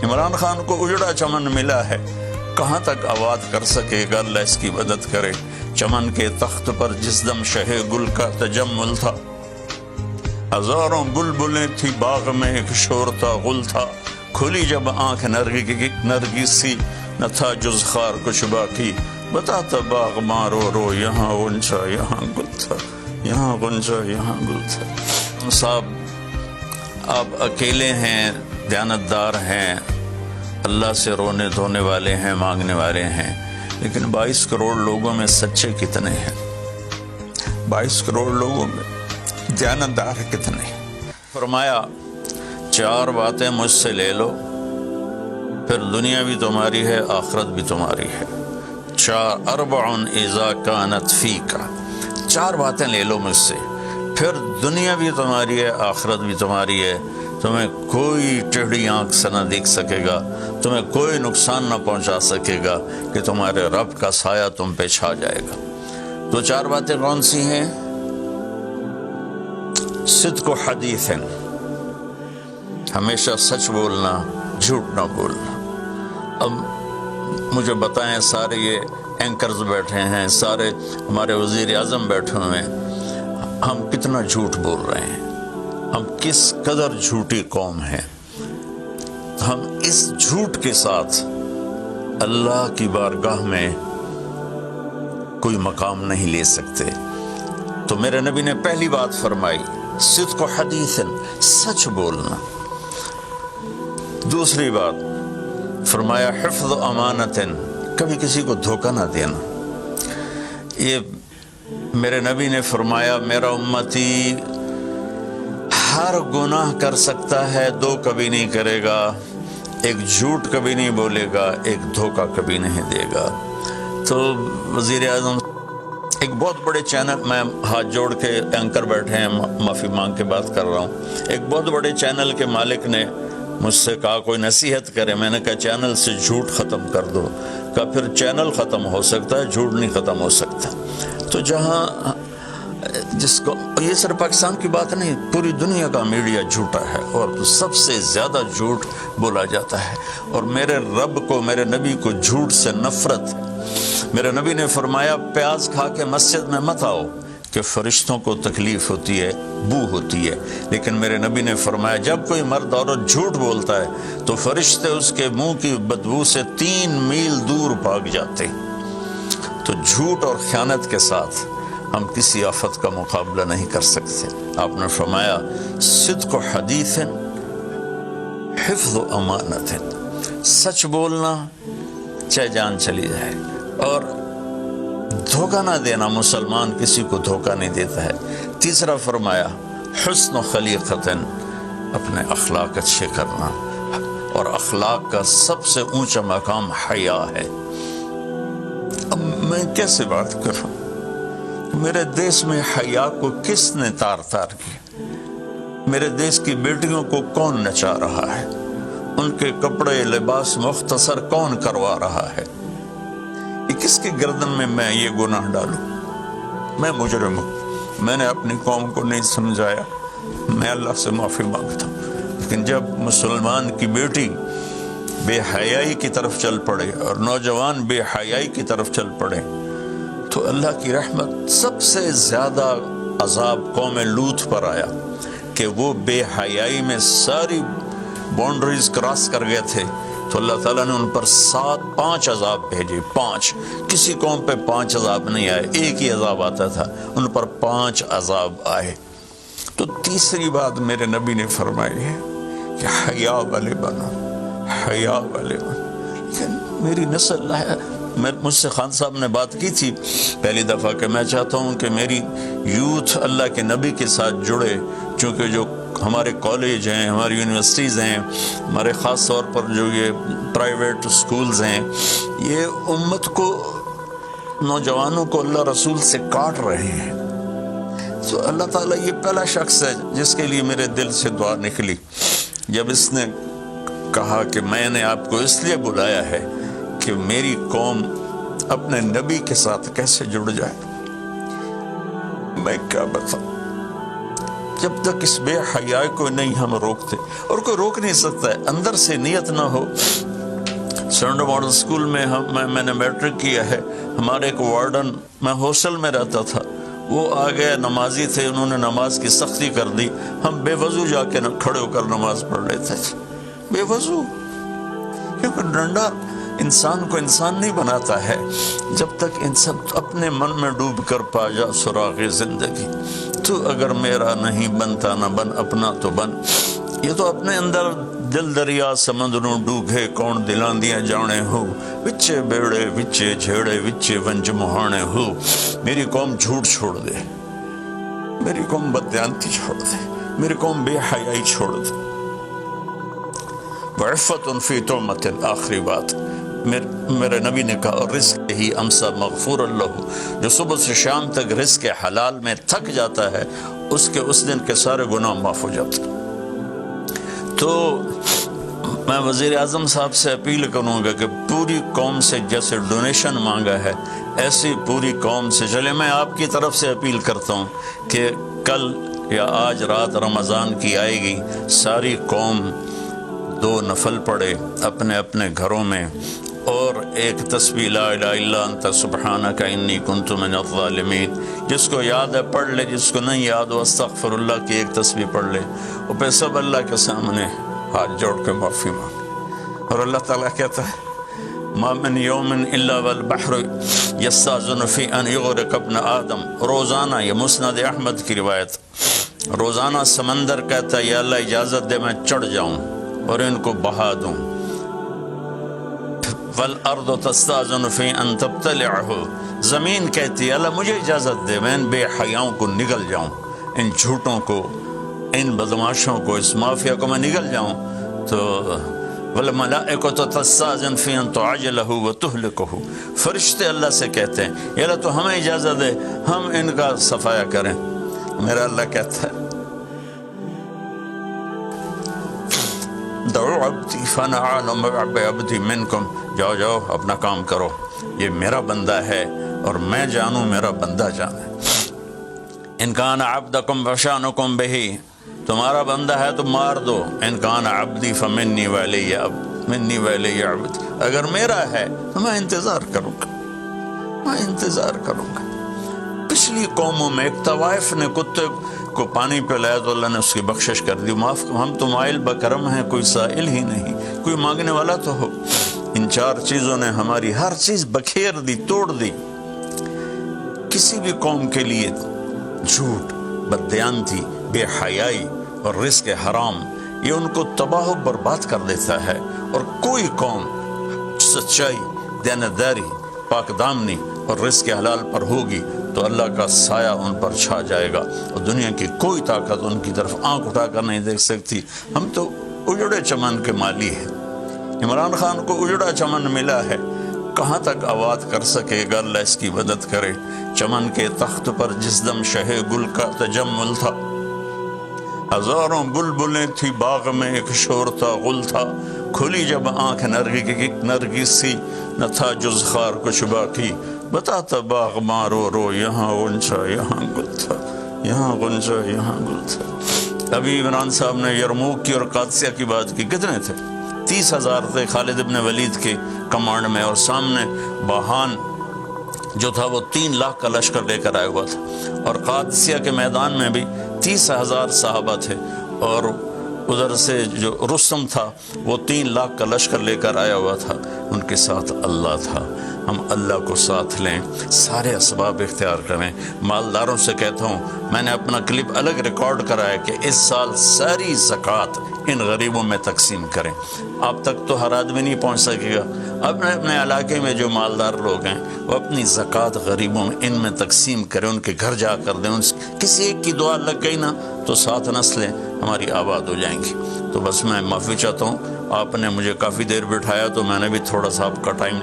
عمران خان کو اجڑا چمن ملا ہے، کہاں تک آباد کر سکے گا، اللہ اس کی مدد کرے۔ چمن کے تخت پر جس دم شہ گل کا تجمل تھا، ہزاروں بلبلیں تھی باغ میں، ایک شور تھا غل تھا، کھلی جب آنکھ نرگس سی، نہ تھا جز خار کچھ باقی، بتاتا باغ مارو رو، یہاں غنچہ یہاں گل تھا، یہاں غنچہ یہاں گل تھا۔ صاحب آپ اکیلے ہیں، دیانتدار ہیں، اللہ سے رونے دھونے والے ہیں، مانگنے والے ہیں، لیکن 22 کروڑ لوگوں میں سچے کتنے ہیں؟ 22 کروڑ لوگوں میں دیانتدار کتنے ہیں؟ فرمایا 4 باتیں مجھ سے لے لو، پھر دنیا بھی تمہاری ہے، آخرت بھی تمہاری ہے۔ 4 اذا کانت فیک، 4 باتیں لے لو مجھ سے، پھر دنیا بھی تمہاری ہے، آخرت بھی تمہاری ہے، تمہیں کوئی ٹیڑھی آنکھ سے نہ دیکھ سکے گا، تمہیں کوئی نقصان نہ پہنچا سکے گا کہ تمہارے رب کا سایہ تم پہ چھا جائے گا۔ تو 4 باتیں کون سی ہیں؟ صدق و حدیث، ہمیشہ سچ بولنا، جھوٹ نہ بولنا۔ اب مجھے بتائیں، سارے یہ اینکرز بیٹھے ہیں، سارے ہمارے وزیر اعظم بیٹھے ہوئے ہیں، ہم کتنا جھوٹ بول رہے ہیں؟ ہم کس قدر جھوٹی قوم ہیں؟ ہم اس جھوٹ کے ساتھ اللہ کی بارگاہ میں کوئی مقام نہیں لے سکتے۔ تو میرے نبی نے پہلی بات فرمائی صدق و حدیث، سچ بولنا۔ دوسری بات فرمایا حفظ امانت، کبھی کسی کو دھوکہ نہ دینا۔ یہ میرے نبی نے فرمایا میرا امتی ہر گناہ کر سکتا ہے، 2 کبھی نہیں کرے گا، ایک جھوٹ کبھی نہیں بولے گا، ایک دھوکہ کبھی نہیں دے گا۔ تو وزیر اعظم ایک بہت بڑے چینل، میں ہاتھ جوڑ کے اینکر بیٹھے ہیں، معافی مانگ کے بات کر رہا ہوں، ایک بہت بڑے چینل کے مالک نے مجھ سے کہا کوئی نصیحت کرے۔ میں نے کہا چینل سے جھوٹ ختم کر دو۔ کہا پھر چینل ختم ہو سکتا ہے، جھوٹ نہیں ختم ہو سکتا۔ تو جہاں جس کو، یہ صرف پاکستان کی بات نہیں، پوری دنیا کا میڈیا جھوٹا ہے اور سب سے زیادہ جھوٹ بولا جاتا ہے، اور میرے رب کو، میرے نبی کو جھوٹ سے نفرت ہے۔ میرے نبی نے فرمایا پیاز کھا کے مسجد میں مت آؤ کہ فرشتوں کو تکلیف ہوتی ہے، بو ہوتی ہے، لیکن میرے نبی نے فرمایا جب کوئی مرد عورت جھوٹ بولتا ہے تو فرشتے اس کے منہ کی بدبو سے 3 میل دور بھاگ جاتے۔ تو جھوٹ اور خیانت کے ساتھ ہم کسی آفت کا مقابلہ نہیں کر سکتے۔ آپ نے فرمایا صدق و حدیث حفظ و امانت، سچ بولنا چاہے جان چلی جائے، اور دھوکہ نہ دینا۔ مسلمان کسی کو دھوکہ نہیں دیتا ہے۔ تیسرا فرمایا حسن و خلیقت، اپنے اخلاق اچھے کرنا، اور اخلاق کا سب سے اونچا مقام حیا ہے۔ اب میں کیسے بات کروں؟ میرے دیش میں حیا کو کس نے تار کیا؟ میرے دیش کی بیٹیوں کو کون نچا رہا ہے؟ ان کے کپڑے لباس مختصر کون کروا رہا ہے؟ یہ کس کی گردن میں یہ گناہ ڈالوں؟ میں مجرم ہوں، میں نے اپنی قوم کو نہیں سمجھایا، میں اللہ سے معافی مانگتا ہوں۔ لیکن جب مسلمان کی بیٹی بے حیائی کی طرف چل پڑے اور نوجوان بے حیائی کی طرف چل پڑے تو اللہ کی رحمت، سب سے زیادہ عذاب قوم لوط پر آیا کہ وہ بے حیائی میں ساری باؤنڈریز کراس کر گئے تھے، تو اللہ تعالیٰ نے ان پر 5 عذاب بھیجے۔ 5، کسی قوم پہ 5 عذاب نہیں آئے، ایک ہی عذاب آتا تھا، ان پر 5 عذاب آئے۔ تو تیسری بات میرے نبی نے فرمائی ہے کہ حیا والے بنو، حیا والے بنو۔ لیکن میری نسل ہے، مجھ سے خان صاحب نے بات کی تھی پہلی دفعہ کہ میں چاہتا ہوں کہ میری یوتھ اللہ کے نبی کے ساتھ جڑے، چونکہ جو ہمارے کالج ہیں، ہماری یونیورسٹیز ہیں، ہمارے خاص طور پر جو یہ پرائیویٹ سکولز ہیں، یہ امت کو، نوجوانوں کو اللہ رسول سے کاٹ رہے ہیں۔ تو اللہ تعالیٰ یہ پہلا شخص ہے جس کے لیے میرے دل سے دعا نکلی جب اس نے کہا کہ میں نے آپ کو اس لیے بلایا ہے کہ میری قوم اپنے نبی کے ساتھ کیسے جڑ جائے۔ میں کیا بتاؤں، جب تک اس بے حیائی کو نہیں ہم روکتے، اور کوئی روک نہیں سکتا ہے، اندر سے نیت نہ ہو۔ سرنڈر ماڈل اسکول میں میں نے میٹرک کیا ہے، ہمارے ایک وارڈن، میں ہاسٹل میں رہتا تھا، وہ آ گئے، نمازی تھے، انہوں نے نماز کی سختی کر دی، ہم بے وضو جا کے کھڑے ہو کر نماز پڑھ لیتے تھے، بے وضو، کیونکہ ڈنڈا انسان کو انسان نہیں بناتا ہے جب تک انسان اپنے من میں ڈوب کر پا جا سراغ زندگی۔ تو اگر میرا نہیں بنتا نہ بن، اپنا تو بن۔ یہ تو اپنے اندر دل دریا سمندروں ڈوگے، کون دلاں دیاں جانے ہو، وچے بیڑے وچے جھیڑے وچے ونج مہانے ہو۔ میری قوم جھوٹ چھوڑ دے، میری قوم بددیانتی چھوڑ دے، میری قوم بے حیائی چھوڑ دے۔ وعفت فی طعمت، آخری بات میرے نبی نے کہا، اور رزق ہی امسا مغفور اللہ، جو صبح سے شام تک رزق حلال میں تھک جاتا ہے، اس کے اس دن کے سارے گناہ معاف ہو جاتے ہیں۔ تو میں وزیر اعظم صاحب سے اپیل کروں گا کہ پوری قوم سے جیسے ڈونیشن مانگا ہے، ایسی پوری قوم سے چلے۔ میں آپ کی طرف سے اپیل کرتا ہوں کہ کل یا آج رات رمضان کی آئے گی، ساری قوم 2 نفل پڑھے اپنے اپنے گھروں میں، اور ایک تسبیح لا الہ الا انت سبحانک انی کنت من الظالمین، جس کو یاد ہے پڑھ لے، جس کو نہیں یاد ہو استغفر اللہ کی ایک تسبیح پڑھ لے، اور پھر سب اللہ کے سامنے ہاتھ جوڑ کے معافی مانگ۔ اور اللہ تعالیٰ کہتا ہے ما من یوم الا والبحر یستاذن فی ان یغرق ابن آدم، روزانہ، یہ مسند احمد کی روایت، روزانہ سمندر کہتا ہے یا اللہ اجازت دے میں چڑھ جاؤں اور ان کو بہا دوں۔ والارض تستاذن فی ان تبتلعہ، زمین کہتی ہے اللہ مجھے اجازت دے میں ان بے حیاؤں کو نگل جاؤں، ان جھوٹوں کو، ان بدماشوں کو، اس مافیا کو میں نگل جاؤں۔ تو والملائکۃ تستاذن فی ان تعجلہ وتہلکہ، فرشتے اللہ سے کہتے ہیں یا اللہ تو ہمیں اجازت دے ہم ان کا صفایا کریں۔ میرا اللہ کہتا ہے دعو عبدی فانا اعلم بعبدی منکم، جاؤ جاؤ اپنا کام کرو، یہ میرا بندہ ہے اور میں جانوں میرا بندہ جانے۔ ان کان عبدکم فشانکم بہی، تمہارا بندہ ہے تو مار دو، ان کان عبدی فمنی ولی منی ولی عبد، اگر میرا ہے تو میں انتظار کروں گا، میں انتظار کروں گا۔ پچھلی قوموں میں ایک طوائف نے کتے کو پانی پلایا تو اللہ نے اس کی بخشش کر دی، معاف، ہم تو مائل بکرم ہیں، کوئی سائل ہی نہیں، کوئی مانگنے والا تو ہو۔ ان 4 چیزوں نے ہماری ہر چیز بکھیر دی، توڑ دی۔ کسی بھی قوم کے لیے جھوٹ، بددیانتی، بے حیائی اور رزق حرام، یہ ان کو تباہ و برباد کر دیتا ہے۔ اور کوئی قوم سچائی، دیانتداری، پاک دامنی اور رزق حلال پر ہوگی تو اللہ کا سایہ ان پر چھا جائے گا، اور دنیا کی کوئی طاقت ان کی طرف آنکھ اٹھا کر نہیں دیکھ سکتی۔ ہم تو اجڑے چمن کے مالی ہیں، عمران خان کو اجڑا چمن ملا ہے، کہاں تک آباد کر سکے گا، اللہ اس کی مدد کرے۔ چمن کے تخت پر جس دم شہ گل کا تجمل تھا، ہزاروں بلبلیں تھی باغ میں، ایک شور تھا، غل تھا، کھلی جب آنکھ نرگس سی، نہ تھا جز خار کچھ باقی، بتاتا باغ مارو رو، یہاں غنچہ یہاں گل تھا، یہاں غنچہ یہاں گل تھا۔ ابھی عمران صاحب نے یرموک کی اور قادسیہ کی بات کی، کتنے تھے؟ 30,000 تھے خالد ابن ولید کے کمانڈ میں، اور سامنے باہان جو تھا وہ 3 لاکھ کا لشکر لے کر آیا ہوا تھا، اور قادسیہ کے میدان میں بھی 30,000 صحابہ تھے، اور ادھر سے جو رستم تھا وہ 3 لاکھ کا لشکر لے کر آیا ہوا تھا، ان کے ساتھ اللہ تھا۔ ہم اللہ کو ساتھ لیں، سارے اسباب اختیار کریں۔ مالداروں سے کہتا ہوں، میں نے اپنا کلپ الگ ریکارڈ کرا ہے کہ اس سال ساری زکوٰۃ ان غریبوں میں تقسیم کریں۔ آپ تک تو ہر آدمی نہیں پہنچ سکے گا، اپنے اپنے علاقے میں جو مالدار لوگ ہیں وہ اپنی زکوٰۃ غریبوں میں ان میں تقسیم کریں، ان کے گھر جا کر دیں۔ کسی ایک کی دعا لگ گئی نا تو 7 نسلیں ہماری آباد ہو جائیں گی۔ تو بس میں معافی چاہتا ہوں، آپ نے مجھے کافی دیر بٹھایا تو میں نے بھی تھوڑا سا آپ کا ٹائم